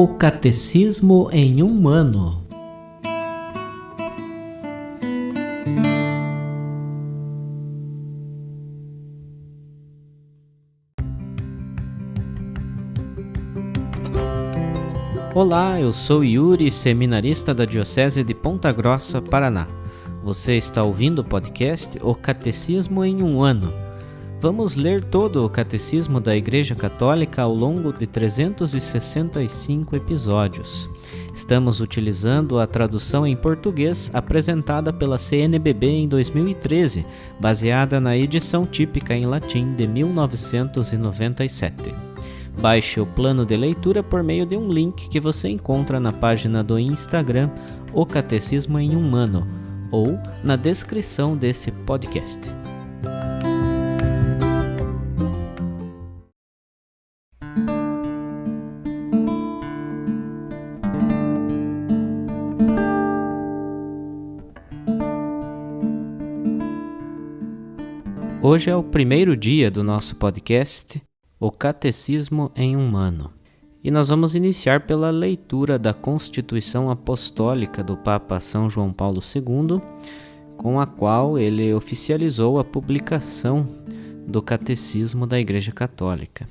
O Catecismo em um ano. Olá, eu sou Yuri, seminarista da Diocese de Ponta Grossa, Paraná. Você está ouvindo o podcast O Catecismo em um ano. Vamos ler todo o Catecismo da Igreja Católica ao longo de 365 episódios. Estamos utilizando a tradução em português apresentada pela CNBB em 2013, baseada na edição típica em latim de 1997. Baixe o plano de leitura por meio de um link que você encontra na página do Instagram O Catecismo em um ano ou na descrição desse podcast. Hoje é o primeiro dia do nosso podcast, O Catecismo em um ano. E nós vamos iniciar pela leitura da Constituição Apostólica do Papa São João Paulo II, com a qual ele oficializou a publicação do Catecismo da Igreja Católica.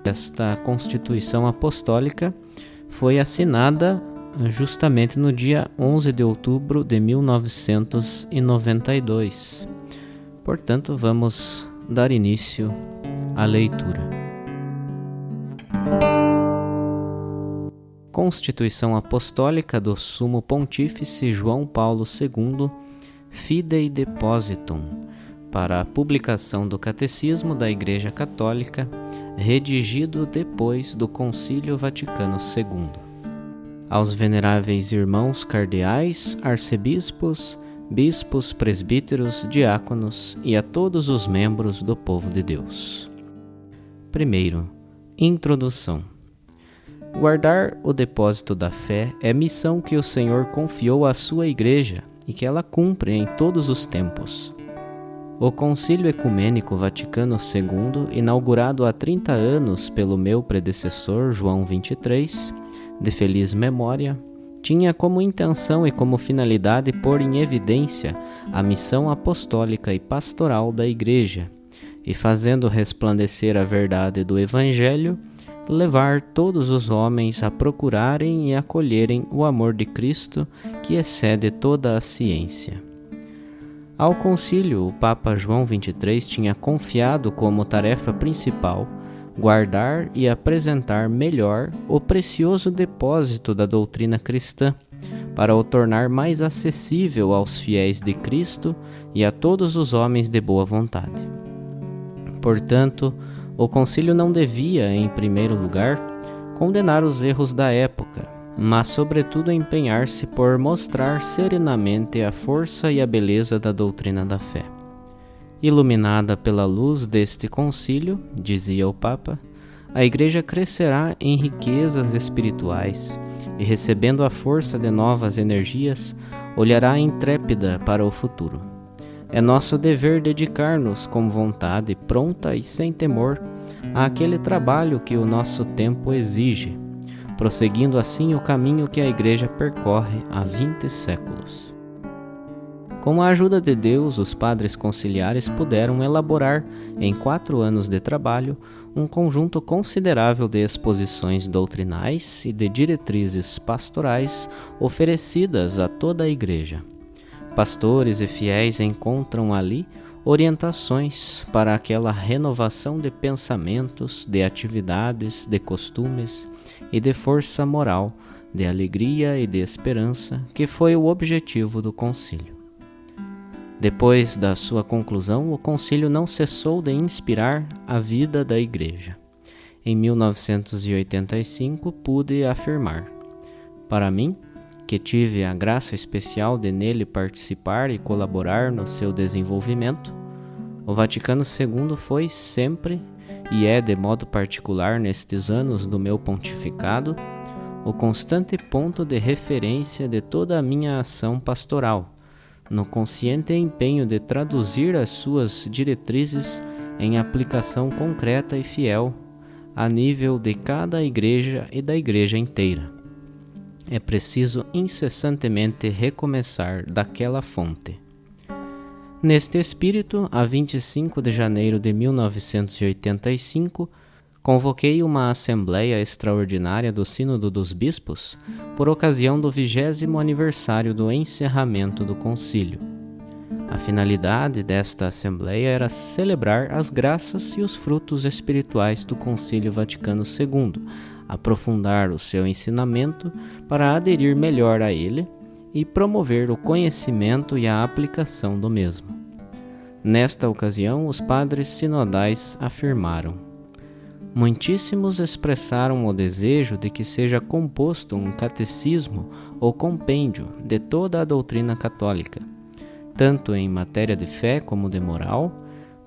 Esta Constituição Apostólica foi assinada justamente no dia 11 de outubro de 1992. Portanto, vamos dar início à leitura. Constituição Apostólica do Sumo Pontífice João Paulo II, Fidei Depositum, para a publicação do Catecismo da Igreja Católica, redigido depois do Concílio Vaticano II. Aos veneráveis irmãos cardeais, arcebispos, bispos, presbíteros, diáconos e a todos os membros do povo de Deus. Primeiro, introdução. Guardar o depósito da fé é missão que o Senhor confiou à sua Igreja e que ela cumpre em todos os tempos. O Concílio Ecumênico Vaticano II, inaugurado há 30 anos pelo meu predecessor João XXIII, de feliz memória, tinha como intenção e como finalidade pôr em evidência a missão apostólica e pastoral da Igreja e, fazendo resplandecer a verdade do Evangelho, levar todos os homens a procurarem e acolherem o amor de Cristo que excede toda a ciência. Ao concílio, o Papa João XXIII tinha confiado como tarefa principal guardar e apresentar melhor o precioso depósito da doutrina cristã, para o tornar mais acessível aos fiéis de Cristo e a todos os homens de boa vontade. Portanto, o concílio não devia, em primeiro lugar, condenar os erros da época, mas sobretudo empenhar-se por mostrar serenamente a força e a beleza da doutrina da fé. Iluminada pela luz deste concílio, dizia o Papa, a Igreja crescerá em riquezas espirituais e, recebendo a força de novas energias, olhará intrépida para o futuro. É nosso dever dedicar-nos com vontade pronta e sem temor àquele trabalho que o nosso tempo exige, prosseguindo assim o caminho que a Igreja percorre há 20 séculos. Com a ajuda de Deus, os padres conciliares puderam elaborar, em 4 anos de trabalho, um conjunto considerável de exposições doutrinais e de diretrizes pastorais oferecidas a toda a Igreja. Pastores e fiéis encontram ali orientações para aquela renovação de pensamentos, de atividades, de costumes e de força moral, de alegria e de esperança, que foi o objetivo do concílio. Depois da sua conclusão, o concílio não cessou de inspirar a vida da Igreja. Em 1985, pude afirmar: para mim, que tive a graça especial de nele participar e colaborar no seu desenvolvimento, o Vaticano II foi sempre, e é de modo particular nestes anos do meu pontificado, o constante ponto de referência de toda a minha ação pastoral, no consciente empenho de traduzir as suas diretrizes em aplicação concreta e fiel a nível de cada igreja e da igreja inteira. É preciso incessantemente recomeçar daquela fonte. Neste espírito, a 25 de janeiro de 1985, convoquei uma Assembleia Extraordinária do Sínodo dos Bispos por ocasião do 20º aniversário do encerramento do concílio. A finalidade desta Assembleia era celebrar as graças e os frutos espirituais do Concílio Vaticano II, aprofundar o seu ensinamento para aderir melhor a ele e promover o conhecimento e a aplicação do mesmo. Nesta ocasião, os padres sinodais afirmaram: muitíssimos expressaram o desejo de que seja composto um catecismo ou compêndio de toda a doutrina católica, tanto em matéria de fé como de moral,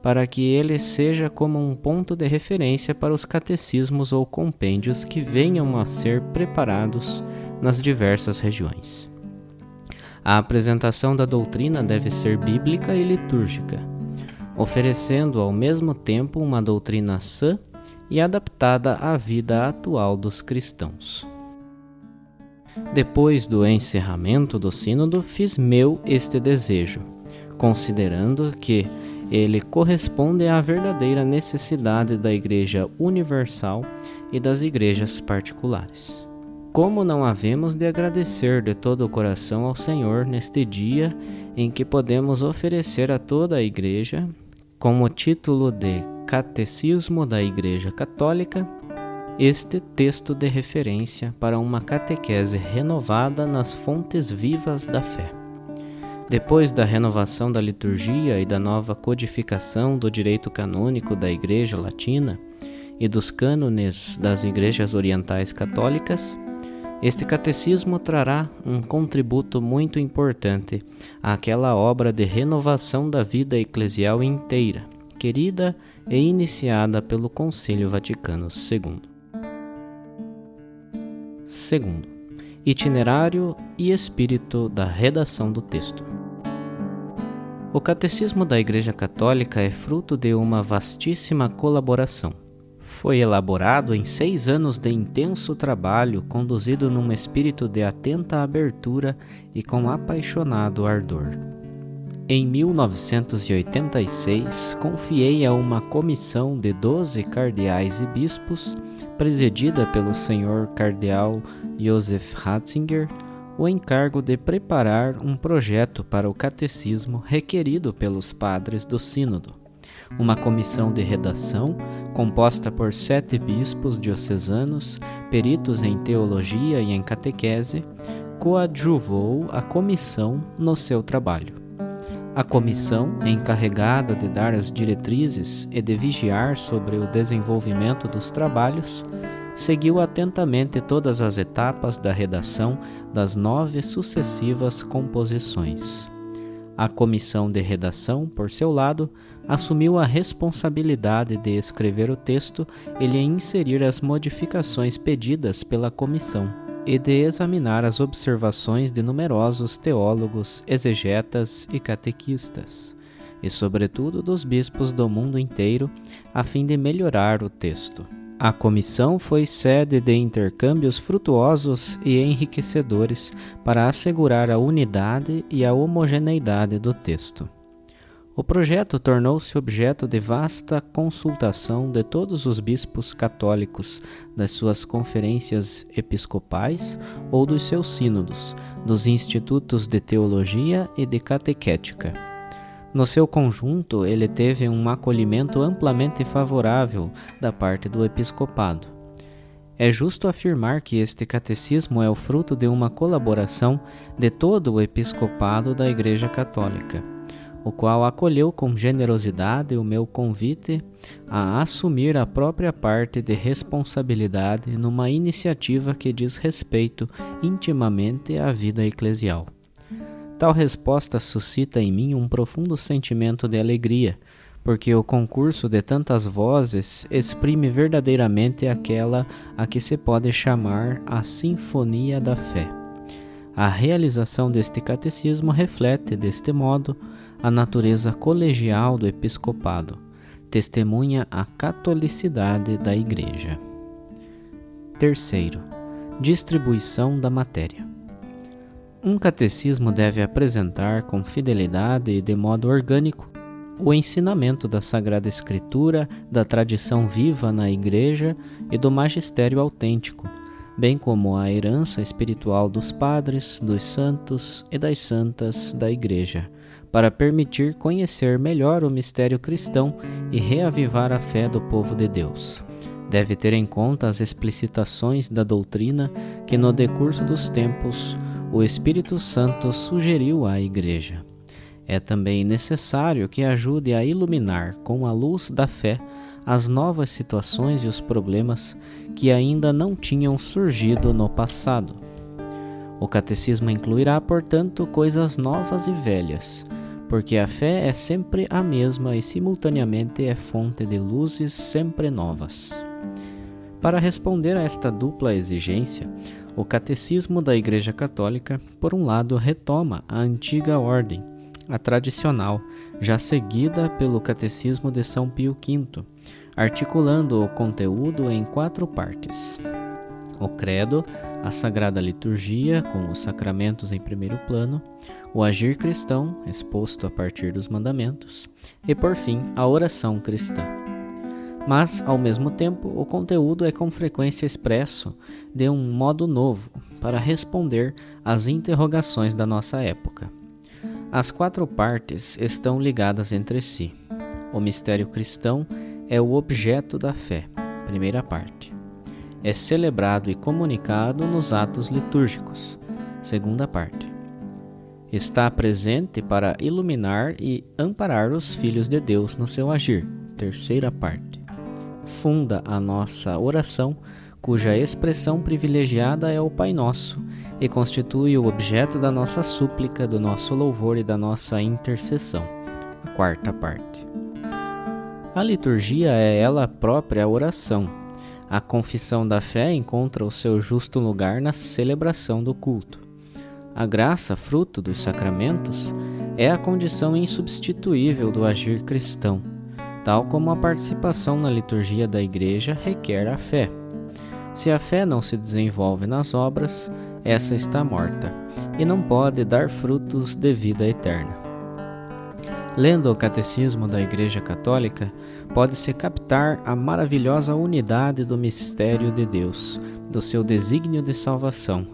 para que ele seja como um ponto de referência para os catecismos ou compêndios que venham a ser preparados nas diversas regiões. A apresentação da doutrina deve ser bíblica e litúrgica, oferecendo ao mesmo tempo uma doutrina sã e adaptada à vida atual dos cristãos. Depois do encerramento do sínodo, fiz meu este desejo, considerando que ele corresponde à verdadeira necessidade da Igreja Universal e das igrejas particulares. Como não havemos de agradecer de todo o coração ao Senhor neste dia em que podemos oferecer a toda a Igreja, como título de Catecismo da Igreja Católica, este texto de referência para uma catequese renovada nas fontes vivas da fé. Depois da renovação da liturgia e da nova codificação do direito canônico da Igreja Latina e dos cânones das igrejas orientais católicas, este catecismo trará um contributo muito importante àquela obra de renovação da vida eclesial inteira, querida e iniciada pelo Concílio Vaticano II. Segundo, itinerário e espírito da redação do texto. O Catecismo da Igreja Católica é fruto de uma vastíssima colaboração. Foi elaborado em 6 anos de intenso trabalho, conduzido num espírito de atenta abertura e com apaixonado ardor. Em 1986, confiei a uma comissão de 12 cardeais e bispos, presidida pelo Sr. Cardeal Joseph Ratzinger, o encargo de preparar um projeto para o catecismo requerido pelos padres do Sínodo. Uma comissão de redação, composta por 7 bispos diocesanos, peritos em teologia e em catequese, coadjuvou a comissão no seu trabalho. A comissão, encarregada de dar as diretrizes e de vigiar sobre o desenvolvimento dos trabalhos, seguiu atentamente todas as etapas da redação das 9 sucessivas composições. A comissão de redação, por seu lado, assumiu a responsabilidade de escrever o texto e lhe inserir as modificações pedidas pela comissão, e de examinar as observações de numerosos teólogos, exegetas e catequistas, e sobretudo dos bispos do mundo inteiro, a fim de melhorar o texto. A comissão foi sede de intercâmbios frutuosos e enriquecedores para assegurar a unidade e a homogeneidade do texto. O projeto tornou-se objeto de vasta consultação de todos os bispos católicos, das suas conferências episcopais ou dos seus sínodos, dos institutos de teologia e de catequética. No seu conjunto, ele teve um acolhimento amplamente favorável da parte do episcopado. É justo afirmar que este catecismo é o fruto de uma colaboração de todo o episcopado da Igreja Católica, o qual acolheu com generosidade o meu convite a assumir a própria parte de responsabilidade numa iniciativa que diz respeito intimamente à vida eclesial. Tal resposta suscita em mim um profundo sentimento de alegria, porque o concurso de tantas vozes exprime verdadeiramente aquela a que se pode chamar a sinfonia da fé. A realização deste catecismo reflete, deste modo, a natureza colegial do episcopado, testemunha a catolicidade da Igreja. Terceiro, distribuição da matéria. Um catecismo deve apresentar com fidelidade e de modo orgânico o ensinamento da Sagrada Escritura, da tradição viva na Igreja e do magistério autêntico, bem como a herança espiritual dos padres, dos santos e das santas da Igreja, para permitir conhecer melhor o mistério cristão e reavivar a fé do povo de Deus. Deve ter em conta as explicitações da doutrina que, no decurso dos tempos, o Espírito Santo sugeriu à Igreja. É também necessário que ajude a iluminar com a luz da fé as novas situações e os problemas que ainda não tinham surgido no passado. O catecismo incluirá, portanto, coisas novas e velhas, porque a fé é sempre a mesma e simultaneamente é fonte de luzes sempre novas. Para responder a esta dupla exigência, o Catecismo da Igreja Católica, por um lado, retoma a antiga ordem, a tradicional, já seguida pelo Catecismo de São Pio V, articulando o conteúdo em 4 partes: o credo, a Sagrada Liturgia, com os sacramentos em primeiro plano, o agir cristão, exposto a partir dos mandamentos, e, por fim, a oração cristã. Mas, ao mesmo tempo, o conteúdo é com frequência expresso de um modo novo, para responder às interrogações da nossa época. As 4 partes estão ligadas entre si. O mistério cristão é o objeto da fé, primeira parte. É celebrado e comunicado nos atos litúrgicos, segunda parte. Está presente para iluminar e amparar os filhos de Deus no seu agir, terceira parte. Funda a nossa oração, cuja expressão privilegiada é o Pai Nosso, e constitui o objeto da nossa súplica, do nosso louvor e da nossa intercessão, a quarta parte. A liturgia é ela própria a oração. A confissão da fé encontra o seu justo lugar na celebração do culto. A graça, fruto dos sacramentos, é a condição insubstituível do agir cristão, tal como a participação na liturgia da Igreja requer a fé. Se a fé não se desenvolve nas obras, essa está morta, e não pode dar frutos de vida eterna. Lendo o Catecismo da Igreja Católica, pode-se captar a maravilhosa unidade do mistério de Deus, do seu desígnio de salvação,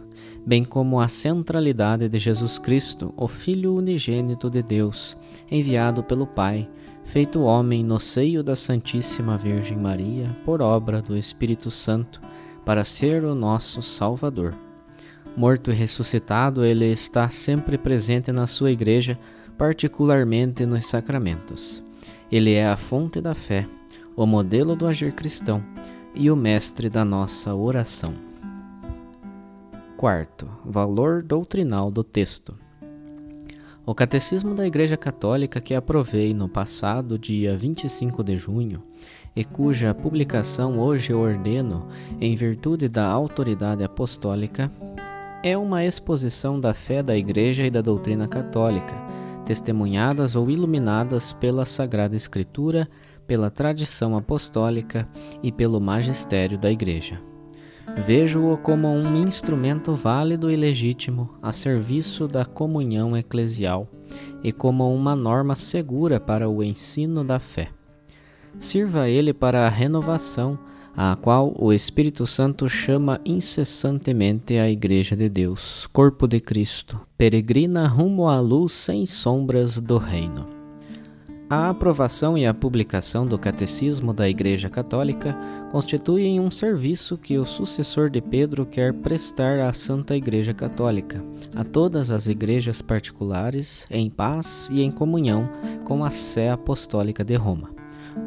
bem como a centralidade de Jesus Cristo, o Filho unigênito de Deus, enviado pelo Pai, feito homem no seio da Santíssima Virgem Maria, por obra do Espírito Santo, para ser o nosso Salvador. Morto e ressuscitado, ele está sempre presente na sua Igreja, particularmente nos sacramentos. Ele é a fonte da fé, o modelo do agir cristão e o mestre da nossa oração. Quarto, valor doutrinal do texto. O Catecismo da Igreja Católica, que aprovei no passado dia 25 de junho, e cuja publicação hoje ordeno em virtude da autoridade apostólica, é uma exposição da fé da Igreja e da doutrina católica, testemunhadas ou iluminadas pela Sagrada Escritura, pela tradição apostólica e pelo magistério da Igreja. Vejo-o como um instrumento válido e legítimo a serviço da comunhão eclesial e como uma norma segura para o ensino da fé. Sirva ele para a renovação, a qual o Espírito Santo chama incessantemente a Igreja de Deus, corpo de Cristo, peregrina rumo à luz sem sombras do reino. A aprovação e a publicação do Catecismo da Igreja Católica constituem um serviço que o sucessor de Pedro quer prestar à Santa Igreja Católica, a todas as igrejas particulares, em paz e em comunhão com a Sé Apostólica de Roma.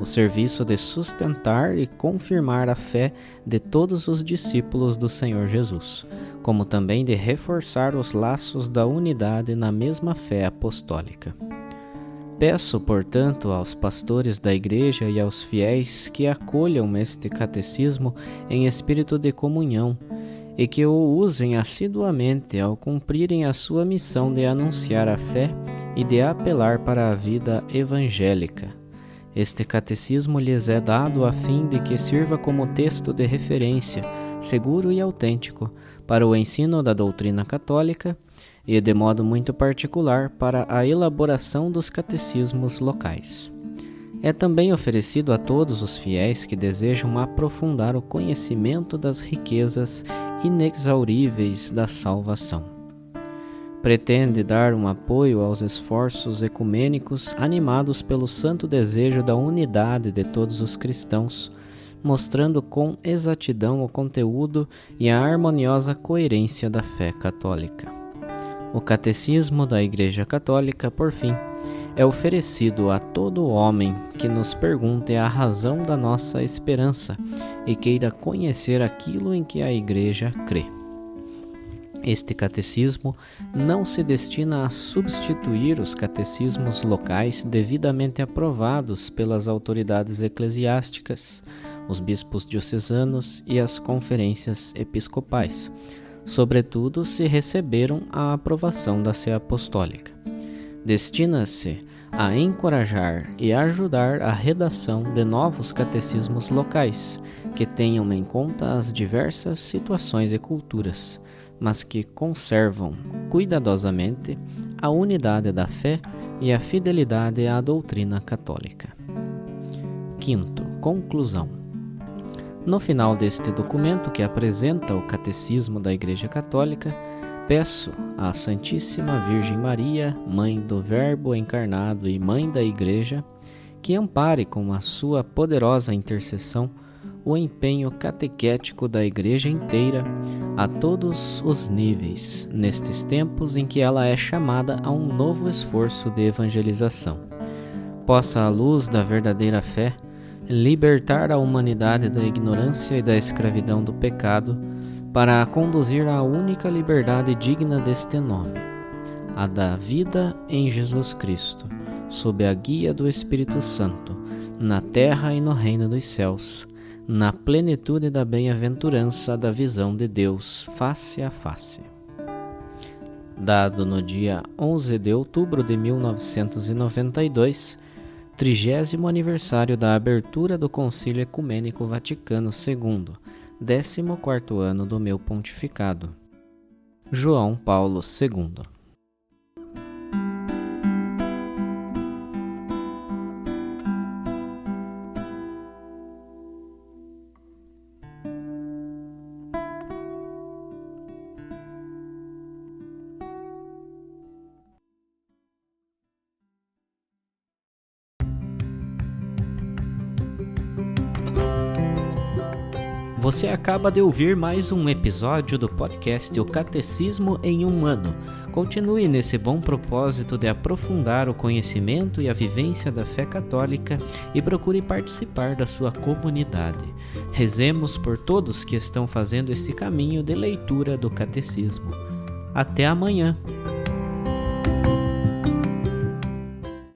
O serviço de sustentar e confirmar a fé de todos os discípulos do Senhor Jesus, como também de reforçar os laços da unidade na mesma fé apostólica. Peço, portanto, aos pastores da Igreja e aos fiéis que acolham este catecismo em espírito de comunhão e que o usem assiduamente ao cumprirem a sua missão de anunciar a fé e de apelar para a vida evangélica. Este catecismo lhes é dado a fim de que sirva como texto de referência, seguro e autêntico, para o ensino da doutrina católica e, de modo muito particular, para a elaboração dos catecismos locais. É também oferecido a todos os fiéis que desejam aprofundar o conhecimento das riquezas inexauríveis da salvação. Pretende dar um apoio aos esforços ecumênicos animados pelo santo desejo da unidade de todos os cristãos, mostrando com exatidão o conteúdo e a harmoniosa coerência da fé católica. O Catecismo da Igreja Católica, por fim, é oferecido a todo homem que nos pergunte a razão da nossa esperança e queira conhecer aquilo em que a Igreja crê. Este catecismo não se destina a substituir os catecismos locais devidamente aprovados pelas autoridades eclesiásticas, os bispos diocesanos e as conferências episcopais, sobretudo se receberam a aprovação da Sé Apostólica. Destina-se a encorajar e ajudar a redação de novos catecismos locais, que tenham em conta as diversas situações e culturas, mas que conservam cuidadosamente a unidade da fé e a fidelidade à doutrina católica. Quinto, conclusão. No final deste documento, que apresenta o Catecismo da Igreja Católica, peço à Santíssima Virgem Maria, Mãe do Verbo encarnado e Mãe da Igreja, que ampare com a sua poderosa intercessão o empenho catequético da Igreja inteira a todos os níveis, nestes tempos em que ela é chamada a um novo esforço de evangelização. Possa a luz da verdadeira fé libertar a humanidade da ignorância e da escravidão do pecado, para a conduzir à única liberdade digna deste nome, a da vida em Jesus Cristo, sob a guia do Espírito Santo, na terra e no reino dos céus, na plenitude da bem-aventurança da visão de Deus face a face. Dado no dia 11 de outubro de 1992, 30º aniversário da abertura do Concílio Ecumênico Vaticano II, 14º ano do meu pontificado. João Paulo II. Você acaba de ouvir mais um episódio do podcast O Catecismo em um Ano. Continue nesse bom propósito de aprofundar o conhecimento e a vivência da fé católica e procure participar da sua comunidade. Rezemos por todos que estão fazendo esse caminho de leitura do Catecismo. Até amanhã!